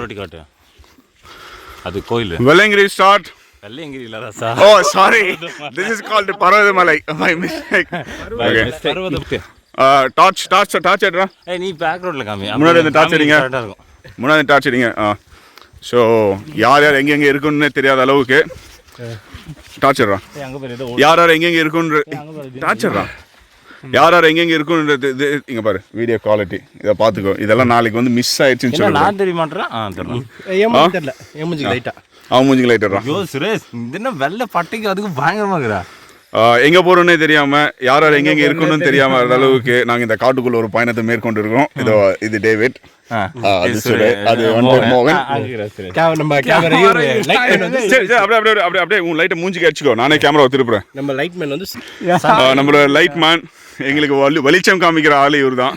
முன்னாடி காட்டு. அது கோயில். வெள்ளங்கிரி ஸ்டார்ட். வெள்ளங்கிரி இல்ல sir. Oh sorry. This is called Parvathamalai. My mistake. Okay. Torch எடுறா. நீ பேக்ரவுண்ட்ல காமி. முன்னாடி அந்த டார்ச் அடிங்க. முன்னாடி டார்ச் அடிங்க. ஸோ யார் யார் எங்கெங்கே இருக்குன்னு தெரியாத அளவுக்கு டார்ச் எடுறா. யார் யார் எங்கெங்கே இருக்குன்ற டார்ச் எடுறா. யார் யார் எங்கெங்கே இருக்குன்றது இது இங்கே பாரு வீடியோ குவாலிட்டி இதை பார்த்துக்கோ. இதெல்லாம் நாளைக்கு வந்து மிஸ் ஆயிடுச்சுன்னு சொல்லி நான் தெரிய மாட்டேன். தெரியல. மூஞ்சிக்கு லைட்டா. அவன் மூஞ்சிக்கு லைட் எடுறா. சுரேஷ் இது என்ன வெள்ளை பட்டைக்கு அதுக்கு பயங்கரமாக்குறா. எங்கே போகிறோன்னே தெரியாமல் யார் யார் எங்கெங்கே இருக்கணும்னு தெரியாமல் அந்த அளவுக்கு நாங்கள் இந்த காட்டுக்குள்ள ஒரு பயணத்தை மேற்கொண்டு இருக்கோம். இது டேவிட், அது வந்து மோகன். அப்படியே உன் லைட்டை மூஞ்சிக்கு அடிச்சுக்கோ. நானே கேமரா திருப்புறேன். நம்ம லைட் மேன் வந்து நம்மளோட லைட் மேன். எங்களுக்கு வெளிச்சம் காமிக்கிற ஆள் இவர் தான்.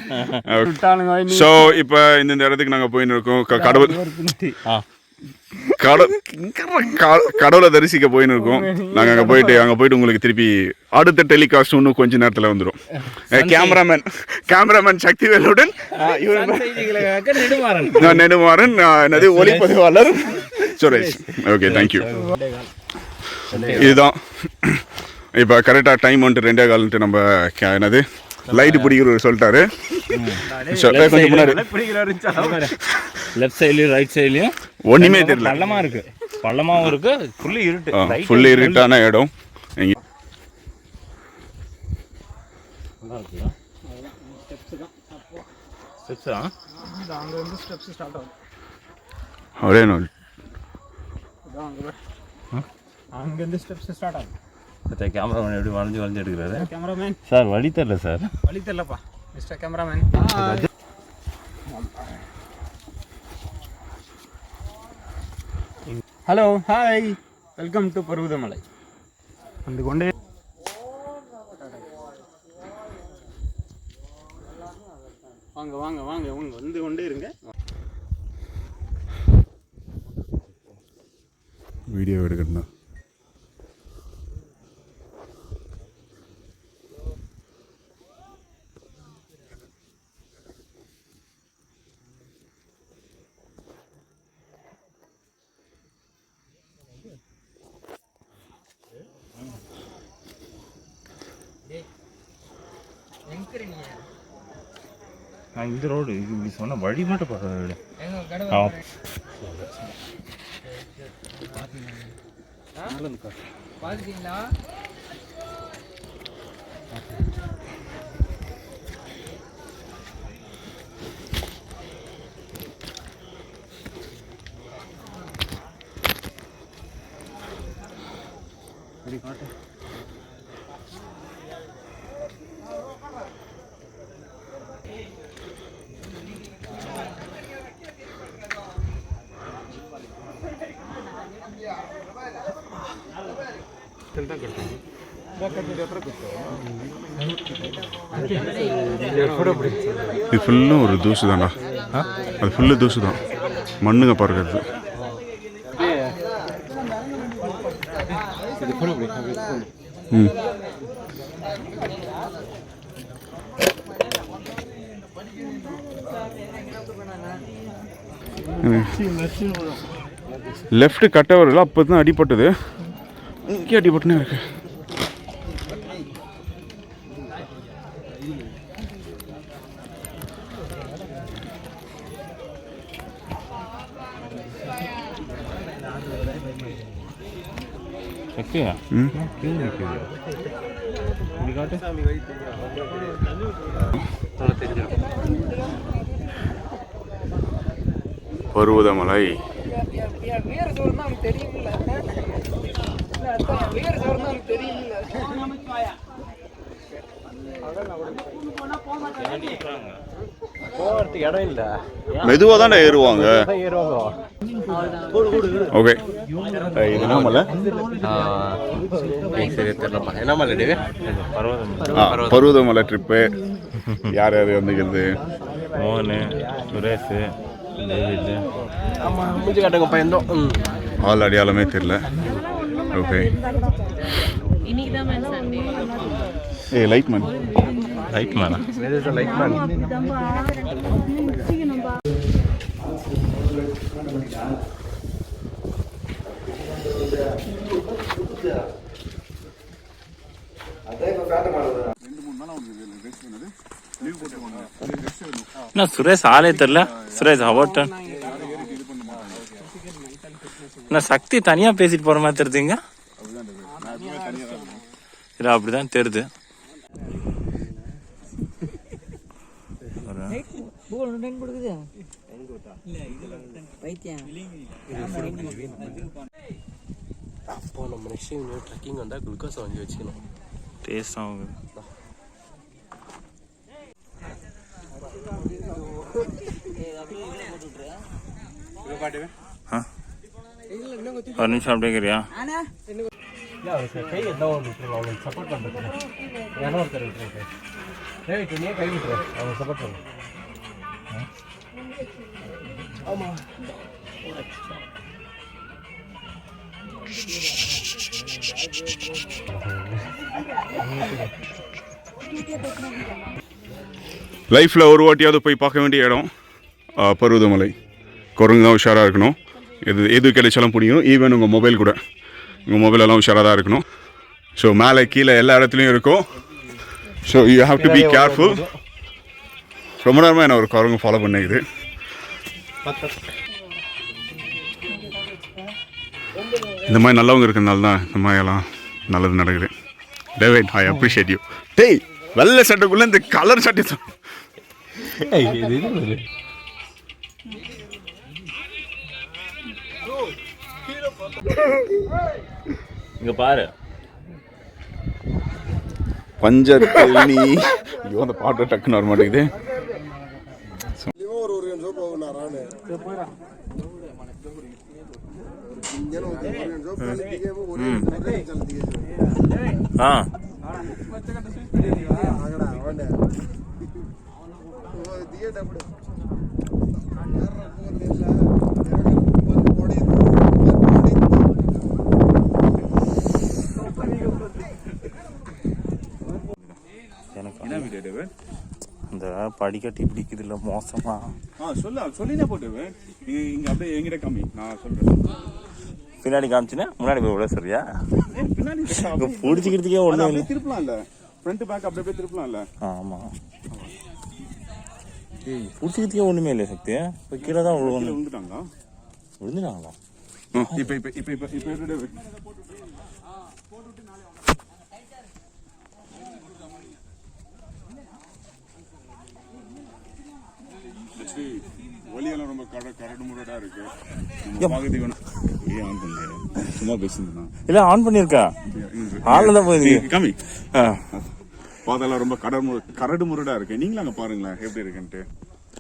ஸோ இப்போ இந்த இடத்துக்கு நாங்கள் போயின்னு இருக்கோம். கடவுளை தரிசிக்க போயின்னு இருக்கோம். நாங்கள் அங்கே போயிட்டு உங்களுக்கு திருப்பி அடுத்த டெலிகாஸ்ட் இன்னும் கொஞ்ச நேரத்தில் வந்துடும். கேமராமேன் சக்திவேலுடன் நெடுமாறன், என்னது ஒளிப்பதிவாளர் சுரேஷ். Okay, thank you. இதுதான் இப்போ கரெக்டாக டைம் வந்துட்டு 2:15 நம்ம என்னது லைட் பிடிக்கிறவர் சொல்லிட்டாரு. கொஞ்சம் முன்னாடி லெஃப்ட் சைட்லையும் ரைட் சைட்லையும் ஒன்றுமே தெரியல. பள்ளமாக இருக்கு, பள்ளமாகவும் இருக்கு, ஃபுல்லு இருட்டு, ஃபுல்லு இருட்டான இடம். எங்கே அப்படியே அங்கேருந்து ஸ்டெப்ஸ் ஸ்டார்ட் ஆகும். கேமராமேன் எப்படி வளைஞ்சு எடுக்கிறாரு. கேமராமேன் சார் வழி தெரியல சார். வழி தெரியலப்பா mister cameraman. Hello, hi, welcome to Parvathamalai. வந்து கொண்டே வாங்க வாங்க வாங்க வந்து கொண்டே இருங்க. வீடியோ எடுக்கணும். இந்த ரோடு இப்படி சொன்ன வழி மட்டும் பார்க்குறேன். பார்த்துட்டீங்களா? இது ஃபுல்லும் ஒரு தூசு தான்டா. அது ஃபுல்லு தூசு தான், மண்ணுங்க பார்க்கறது. லெஃப்ட் கட்டவரில் அப்போ தான் அடிபட்டது. இங்கே அடிபட்டுனே இருக்கு. பர்வதமலை. இடம் இல்ல, மெதுவாக தான் ஏறுவாங்க. ஓகே, இது என்ன மலை? என்ன மலை? பர்வதமலை ட்ரிப்பு. யார் யார் வந்துக்கிறது? மோகன், சுரேஷ், டேவிட். ஆமாம், மூஞ்சி காட்டுங்க பயந்தோம். ஆள் அடையாளமே தெரியல. ஓகே, ஏ லைட் மேன். லைட் மேனா? Light man. என்ன சுரேஷ் ஆளே தெரியல. சுரேஷ் அவர்டன் என்ன சக்தி தனியா பேசிட்டு போற மாதிரி தெரியுதுங்க. இல்ல அப்படிதான் தெரியுது. அப்போ நம்ம நெக்ஸ்ட் டைம் ட்ரெக்கிங் வந்தால் குளுக்கோஸ் வாங்கி வச்சுக்கணும். டேஸ்ட் ஆகுது. ஒரு நிமிஷம் அப்படிங்கிறியா? கை எல்லாம் விட்டுருங்க, அவங்களுக்கு சப்போர்ட் பண்ணுறது. ஏன்னா ஒருத்தர் விட்டுருக்கு. நீ கை விட்டுரு, அவங்க சப்போர்ட் பண்ணு. ஆமாம். லைஃப்பில் ஒரு வாட்டியாவது போய் பார்க்க வேண்டிய இடம் பருவதமலை. குரங்கு தான் உஷாராக இருக்கணும். எது கிடைச்சாலும் பிடிக்கணும். ஈவன் உங்கள் மொபைல் கூட, உங்கள் மொபைலெல்லாம் உஷாராக தான் இருக்கணும். ஸோ மேலே கீழே எல்லா இடத்துலையும் இருக்கும். So you have to be careful. ரொம்ப நேரமாக என்ன ஒரு குரங்கு ஃபாலோ பண்ணிக்குது. இந்த மாதிரி நல்லவங்க இருக்கிறதுனால தான் இந்த மாதிரியெல்லாம் நல்லது நடக்குது. David, I appreciate you. டேய், வெள்ளை சட்டைக்குள்ளே இந்த கலர் சட்டை இங்க பாரு. பஞ்சத்தேனி. ஐயோ, அந்த பாட்டு டக்குன்னு வர மாட்டேங்குது. அந்த படிக்கட்டு இப்படிக்குது இல்ல மோசமா. சொல்லினே போட்டு இங்க அப்படியே எங்கிட்ட காமி, நான் சொல்றேன். பின்னாடி காமிச்சுன்னா முன்னாடி போய் விட சரியா? பின்னாடி பிடிச்சிக்கிறதுக்கே ஒண்ணு இல்லை. திருப்பலாம் இல்ல, ஃப்ரண்ட் பேக் அப்படியே போய் திருப்பலாம் இல்ல. ஆமா, பிடிச்சிக்கிறதுக்கே ஒண்ணுமே இல்லை. சக்தி கீழே தான் விழுந்துட்டாங்களா? விழுந்துட்டாங்களா? இப்ப ஒலியெல்லாம் ரொம்ப கரடு முரடா இருக்கு. சும்மா பேசுனா இல்ல, ஆன் பண்ணிருக்கா. ஆன்ல தான் போய் கம்மி. பாதெல்லாம் ரொம்ப கரடு முரடா இருக்கு. நீங்களும் அங்க பாருங்களேன் எப்படி இருக்குன்ட்டு.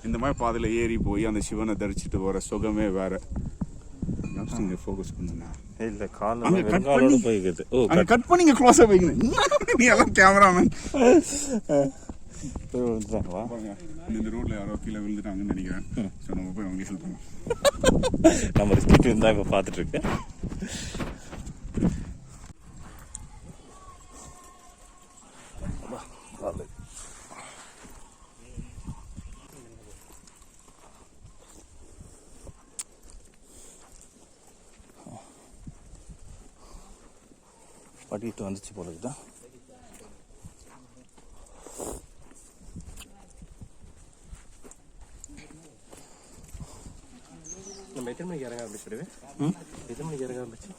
இந்த மாதிரி பாதையில ஏறி போய் அந்த சிவனை தரிச்சிட்டு வர சுகமே வேற. ஃபோக்கஸ் பண்ணுங்க. இல்ல, கால்ல போயிக்குது. ஓ, கட் பண்ணி இங்க க்ளோஸா வைக்கணும். நீ எல்லாம் கேமராமேன். இந்த ரோட்ல யாரோ கீழே விழுந்துட்டாங்கன்னு நினைக்கிறேன். ஸோ நம்ம போய் அவங்க ஹெல்ப் பண்ணுவோம். நம்ம ரிஸ்கிட்டு இருந்தா இப்ப பாத்துட்டு இருக்கேன். படிக்கிட்டு வந்துச்சு போலதுதான். நம்ம எத்தனை மணிக்கு இறங்க ஆரம்பிச்சிடுவேன்? எத்தனை மணிக்கு இறங்க ஆரம்பிச்சு?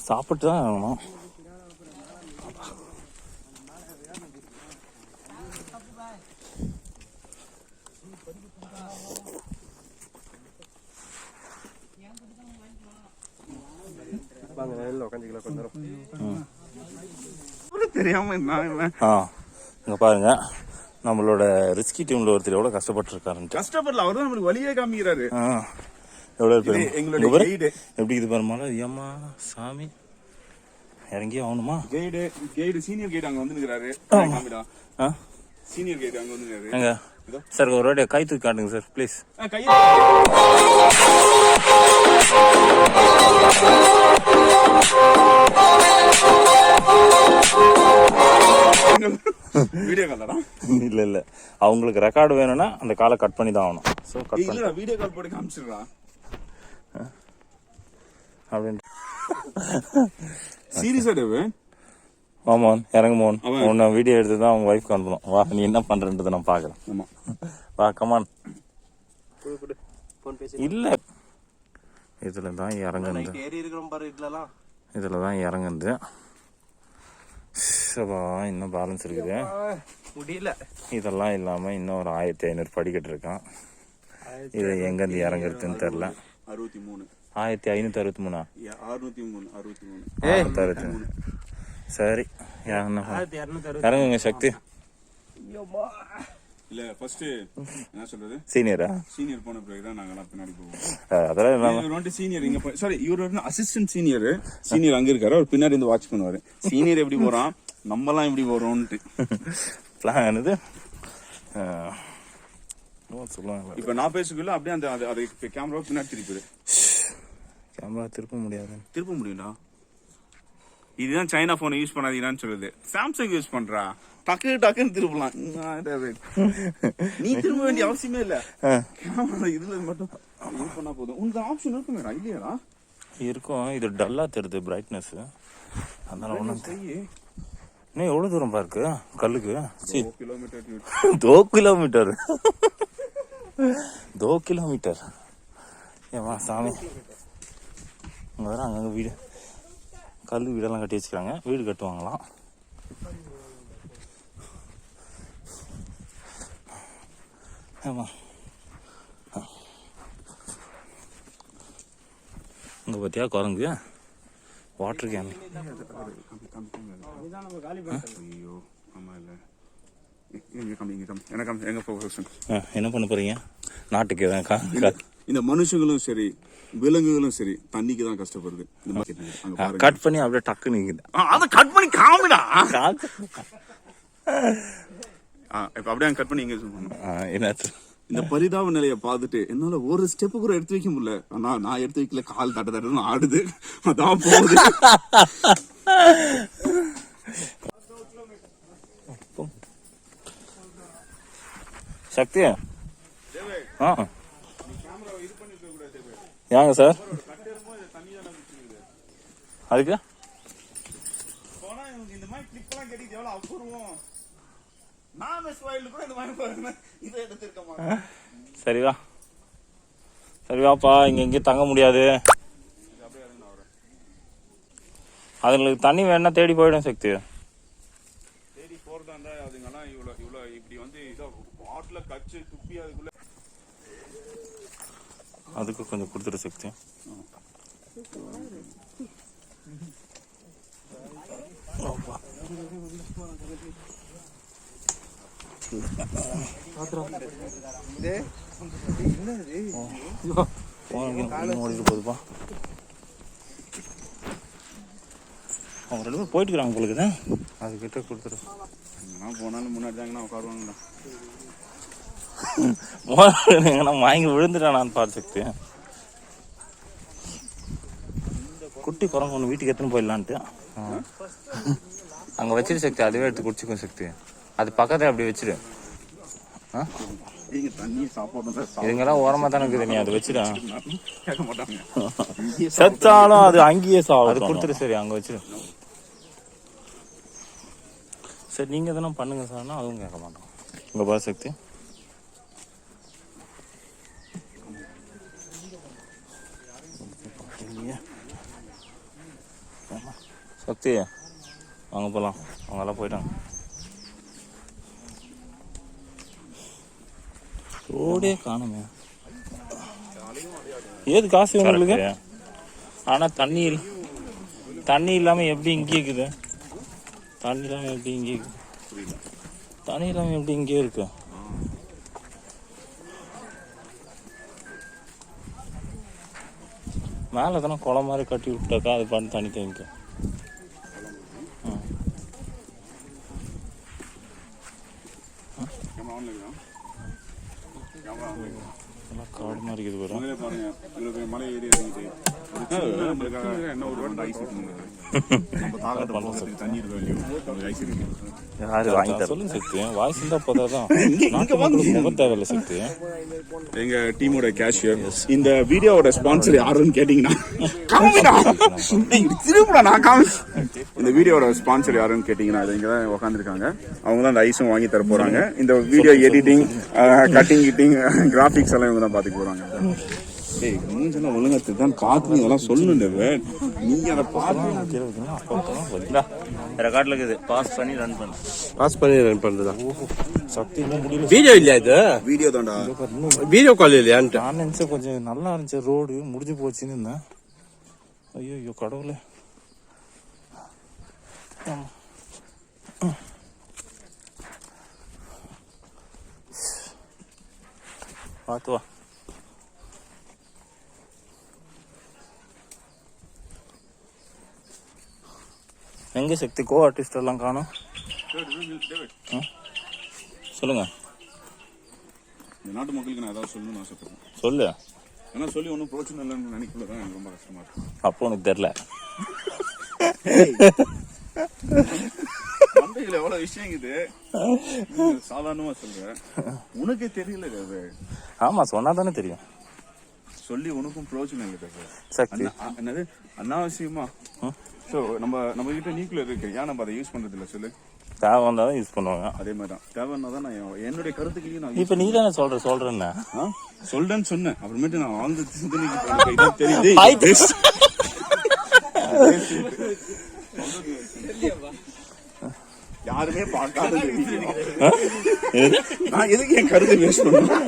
சாப்பிட்டு தான் ஆகணும். தெரியாம இங்க பாருங்க, நம்மளோட ரிஸ்கி டீம்ல ஒருத்தர் எவ்வளவு கஷ்டப்பட்டு இருக்காரு. கஷ்டப்படல, அவர்தான் நம்மளுக்கு வழியே காமிக்கிறாரு. எவ்வளவு எங்களோட கைடு எப்படி இது பாருமால. ஏமா சாமி, இறங்கியே ஆகணுமா? கைடு சீனியர் கைடு அங்க வந்து நிக்கிறாரு. சீனியர் கைடு அங்க வந்து நிக்கிறாரு. எங்க சார் ஒரு வாட்டி கை தூக்கி காட்டுங்க சார் ப்ளீஸ். வீடியோ காலடா? இல்லை இல்லை, அவங்களுக்கு ரெக்கார்டு வேணும்னா அந்த காலை கட் பண்ணி தான் ஆகணும். ஸோ கட் பண்ணி இல்லடா, வீடியோ கால் போட்டு காமிச்சிடுறா அப்படின்ட்டு. சீரியஸா டேவே? ஆமாம், இறங்கு மோன். உன்னை வீடியோ எடுத்து தான் அவங்க ஒய்ஃப்க்கு அனுப்பணும். வா, நீ என்ன பண்ணுறன்றதை நான் பார்க்குறேன். ஆமா, வா, கமான். இல்லை, இதில் தான் இறங்குது. இதில் தான் இறங்குது. சபா, இன்னும் பேலன்ஸ் இருக்குது. முடியல. இதெல்லாம் இல்லாமல் இன்னும் ஒரு 1500 படிக்கட்டு இருக்கான். இது எங்கேருந்து இறங்குறதுன்னு தெரில. 63 1563 663 சரி, இறங்குங்க சக்தி. இல்ல ஃபர்ஸ்ட் என்ன சொல்றது, சீனியரா? சீனியர் போன பிறகு தான் நாங்க பின்னாடி போவோம். அதெல்லாம் இல்லாம சீனியர் இங்க சாரி, இவரு அசிஸ்டன்ட் சீனியர். சீனியர் அங்க இருக்காரு, அவர் பின்னாடி இருந்து வாட்ச் பண்ணுவாரு. சீனியர் எப்படி போறான், நம்மலாம் எப்படி போறோம்னு பிளான் இது. சொல்லுவாங்க. இப்ப நான் பேசுக்குள்ள அப்படியே அந்த அது கேமரா பின்னாடி திருப்பிடு. கேமரா திருப்ப முடியாது. திருப்ப முடியும்டா. இதுதான் சைனா போன் யூஸ் பண்ணாதீங்கன்னு சொல்லுது. சாம்சங் யூஸ் பண்றா, டக்குன்னு திருப்பலாம். நீ திரும்ப வேண்டிய அவசியமே இல்ல. கேமரா இதுல மட்டும் யூஸ் பண்ணா போதும். உனக்கு ஆப்ஷன் இருக்குமே இல்லையா? இருக்கும். இது டல்லா தெரியுது பிரைட்னஸ். அதனால ஒன்றும் இன்னும் எவ்வளோ தூரம் பாருக்கு கல்லுக்கு? 2 கிலோமீட்டர். ஏமா சாமி, அங்கே வர அங்கங்கே வீடு, கல் வீடெல்லாம் கட்டி வச்சுக்கிறாங்க. வீடு கட்டுவாங்களாம். ஆமா, இங்கே பார்த்தியா குரங்கு, வாட்டர் கேன். என்ன பண்ண போறீங்க நாட்டுக்கு? இந்த மனுஷங்களும் சரி விலங்குகளும் சரி தண்ணிக்கு தான் கஷ்டப்படுது. கட் பண்ணி அப்படியே டக்கு நிக்குது. அத கட் பண்ணி காமிடா. இப்ப அப்படியே கட் பண்ணி இங்க என்னாச்சு? இந்த பரிதாப நிலையை பார்த்துட்டு என்னால ஒரு ஸ்டெப்பு கூட எடுத்து வைக்க முடியல. ஆனா நான் எடுத்து வைக்கல, கால் தட்ட ஆடுது. அதான் போகுது. சக்தி, ஏங்க சார் அதுக்கு இந்த மாதிரி கிளிப் எல்லாம் கிடைக்குது, எவ்வளவு அபூர்வம். சரிவா, சரிவாப்பா. இங்க எங்கேயும் தங்க முடியாது. அதுங்களுக்கு தண்ணி வேணா தேடி போயிடும் சக்தி. தேடி போறதா இருந்தா அதுங்கெல்லாம் இவ்வளவு இப்படி வந்து பாட்டில கச்சு துப்பி அதுக்குள்ள அதுக்கு கொஞ்சம் கொடுத்துரு சக்தி. ஓடிட்டு போகுதுப்பா. அவங்க 2 பேரும் போயிட்டு இருக்கிறாங்க உங்களுக்கு தான். அதுக்கிட்ட கொடுத்துரு. போனாலும் முன்னாடி தாங்கன்னா உட்காருவாங்கடா. வாங்கி விழுந்துட்டானான்னு பார்த்து சக்தி. குட்டி குரங்கு ஒன்று வீட்டுக்கு எடுத்துன்னு போயிடலான்ட்டு அங்கே வச்சிரு சக்தி. அதுவே எடுத்து குடிச்சுக்கும் சக்தி. அது பக்கத்தில் அப்படி வச்சிரு. இதுங்கெல்லாம் ஓரமா தானே இருக்குது, நீ அதை வச்சிரு. செத்தாலும் அது அங்கேயே அது கொடுத்துரு. சரி, அங்கே வச்சிரு. சரி, நீங்க தானே பண்ணுங்க சார்னா அதுவும் கேட்க மாட்டோம். இங்க பாரு சக்தி, சக்தி வாங்க போகலாம். அவங்கெல்லாம் போயிட்டாங்க. ரோடே காணுமே. ஏது காசு உங்களுக்கு? ஆனா தண்ணி இல்லாம எப்படி இங்கே இருக்குது? தண்ணி இல்லாம எப்படி இங்கே இருக்கு? தண்ணி இல்லாம எப்படி இங்கே இருக்கு? மேலே தானே குளம் மாதிரி கட்டி விட்டாக்கா அது பண்ணி தண்ணி தேங்கிக்க. காடு மாதிரி இருக்குது பாரு. இவ்வளவு பெரிய மலை ஏறி இறங்கிட்டு என்ன ஒரு வாட்டி ஐஸ் நம்ம தாகத்தை போகிறதுக்கு தண்ணி இருக்க வேண்டிய ஐஸ் இருக்கு. யாரு வாங்கி தர சொல்லுங்க சக்தி, வாய்ஸ் இருந்தா போதாதான். நாட்டு மக்களுக்கு முகம் தேவையில்ல சக்தி. எங்க டீமோட கேஷியர். இந்த வீடியோவோட ஸ்பான்சர் யாருன்னு கேட்டீங்கன்னா திருப்படா நான் காமிச்சு. இந்த வீடியோட ஸ்பான்சர் யாருன்னு கேட்டீங்கன்னா இங்க தான் உட்காந்துருக்காங்க. அவங்க தான் அந்த ஐஸும் வாங்கி தர போறாங்க. இந்த video editing, cutting kidding, graphics எல்லாம் இவங்க தான் பார்த்துக்க போறாங்க. ஏய் மூஞ்செல்லாம் ஒழுங்கத்து தான் பார்த்து இதெல்லாம் சொல்லணும்ல. நீங்க அதை பார்த்து ரெக்கார்ட்ல இருக்குது. பாஸ் பண்ணி ரன் பண்றதா சக்தி இன்னும் முடியல. வீடியோ இல்லையா இது? வீடியோ தான்டா. வீடியோ கால் இல்லையான்ட்டு நான் நினைச்சேன் கொஞ்சம் நல்லா இருந்துச்சு, ரோடு முடிஞ்சு போச்சுன்னு இருந்தேன். ஐயோ கடவுளே. பார்த்து வா. எங்க சக்தி கோ ஆர்டிஸ்ட் எல்லாம் காணும்? சொல்லுங்க. இந்த நாட்டு மக்களுக்கு நான் ஏதாவது சொல்லணும்னு ஆசைப்படுறேன். சொல்லு. ஏன்னா சொல்லி ஒன்றும் பிரோச்சனை இல்லைன்னு நினைக்கல தான் எனக்கு ரொம்ப கஷ்டமா இருக்கு. அப்போ உனக்கு தெரியல. மந்தைகள் எவ்வளவு விஷயம் இது சாதாரணமா சொல்றேன். உனக்கே தெரியல அது. ஆமா சொன்னா தானே தெரியும். சொல்லி உனக்கும் பிரோச்சனை இல்லை சக்தி. என்னது அனாவசியமா. ஸோ நம்ம கிட்ட நியூக்ளியர் இருக்கு, ஏன் நம்ம அதை யூஸ் பண்றது இல்லை சொல்லு. தேவை வந்தா தான் யூஸ் பண்ணுவாங்க. அதே மாதிரி தான் தேவைன்னா தான் நான் என்னுடைய கருத்துக்களையும் நான் இப்ப நீ தானே சொல்றேன்னு சொல்றேன்னு சொன்னேன். அப்புறமேட்டு நான் ஆழ்ந்த சிந்தனைக்கு தெரியுது. யாருமே பார்க்காத நான் எதுக்கு என் கருத்தை வேஸ்ட் பண்ணுவேன்.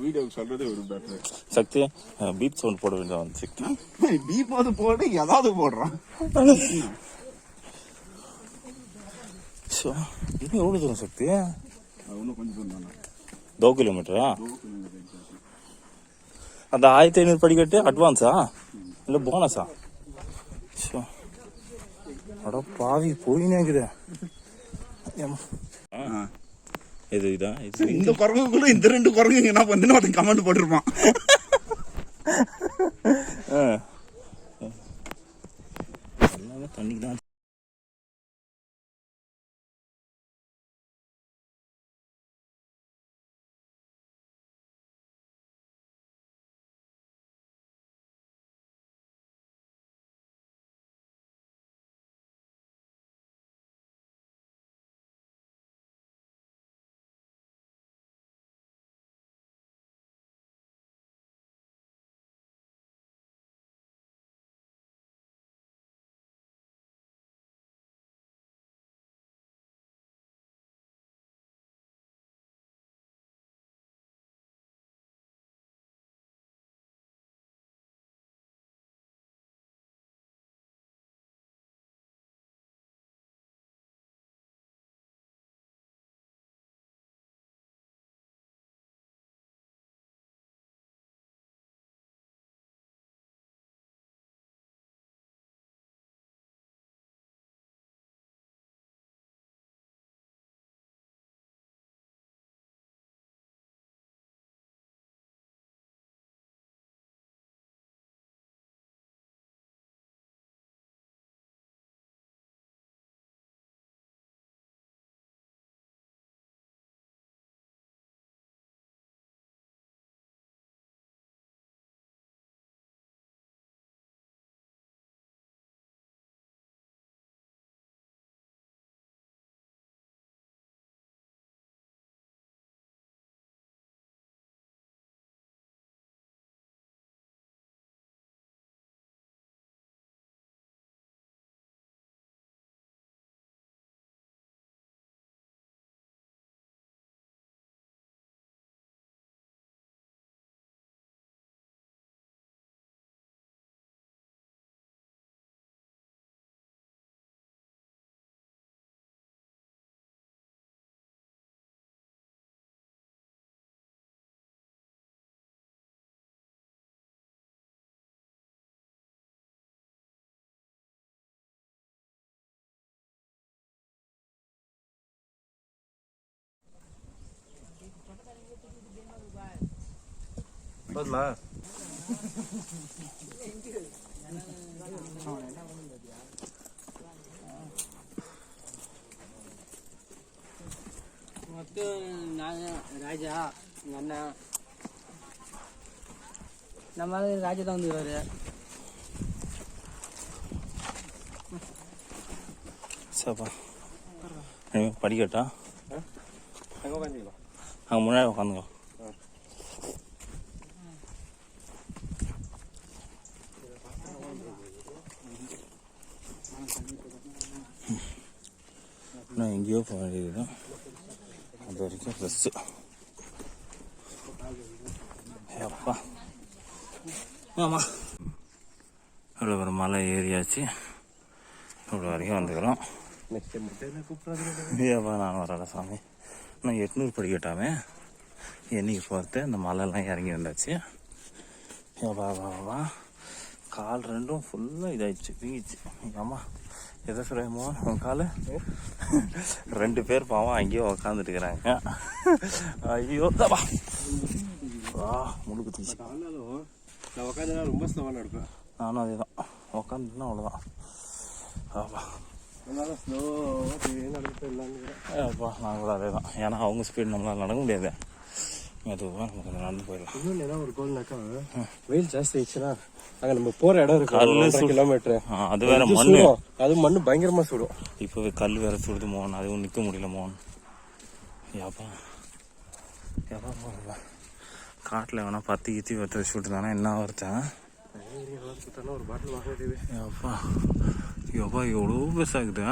வீடியோ சொல்றது ஒரு பெட்டர். சக்தி பீப் சவுண்ட் போட வேண்டியது சக்தி. பீப்பாவது போடு, ஏதாவது போடுறான். இன்னும் எவ்வளவு தூரம் சக்தி? இன்னும் கொஞ்சம் தூரம் தானே. 2 கிலோமீட்டரா? அந்த 1500 படிக்கட்டு அட்வான்ஸா இல்ல போனஸா? அட பாவி போயினேங்குது. இது இதான் இந்த குரங்குக்குள்ள இந்த 2 குரங்கு என்ன பண்ணுன்னு ஒருத்தன் கமெண்ட் போட்டிருப்பான். தண்ணிக்கு தான் போதுமா? ராஜா எங்கள் அண்ணன் நம்ம ராஜா தான் வந்துருவாரு. சரிப்பா படிக்கட்டா அங்கே உட்காந்துக்கலாம். அங்கே முன்னாடி உட்காந்துக்கோ. நான் எங்கேயோ போக வேண்டியது அது வரைக்கும் ட்ரெஸ்ஸு. அப்பா ஆமாம் இவ்வளோ ஒரு மலை ஏறியாச்சு. இவ்வளோ வரைக்கும் வந்துக்கிறோம். நெக்ஸ்ட் முட்டையில் கூப்பிட்றாங்க. ஏப்பா நான் வரல சாமி. நான் 800 படிக்கட்டாமே என்னைக்கு போகிறது. அந்த மலைலாம் இறங்கி வந்தாச்சு. ஏப்பா வா கால் ரெண்டும் ஃபுல்லாக இதாகிடுச்சு, வீங்கிச்சு. ஆமா எதை சொல்லுமோ உன் கால் 2 பேர் பாவம் அங்கேயோ உக்காந்துட்டு இருக்கிறாங்க. ஐயோ தப்பா வா முழுக்கு தூச்சு. ஆனாலும் நான் உட்காந்துனா ரொம்ப ஸ்லோவாக நடப்பேன். நானும் அதே தான் உக்காந்துட்டுனா அவ்வளோதான். ஆப்பா அதனால ஸ்லோவாக நடந்துட்டு இல்லான்னு. அப்பா நான் கூட அதே தான். ஏன்னா அவங்க ஸ்பீட் நம்மளால் நடக்க முடியாது. மெதுவாக நம்ம கொஞ்சம் நடந்து போயிடலாம். இன்னொன்று என்ன ஒரு கோல்னாக்கா, வெயில் ஜாஸ்தி ஆயிடுச்சுன்னா அங்கே நம்ம போகிற இடம் இருக்கு 1.5 கிலோமீட்டர். அது வேற மண்ணு. அது மண்ணு பயங்கரமாக சுடும். இப்போவே கல் வேற சுடுது மோகன். அதுவும் நிற்க முடியல மோகன். ஏப்பா ஏப்பா போகிறப்பா காட்டில் வேணா பத்தி கித்தி ஒருத்தர் வச்சு தானே என்ன ஒருத்தன். ஒரு பாட்டில் வாங்க வேண்டியது. ஏப்பா எவ்வளோ பெருசாகுது.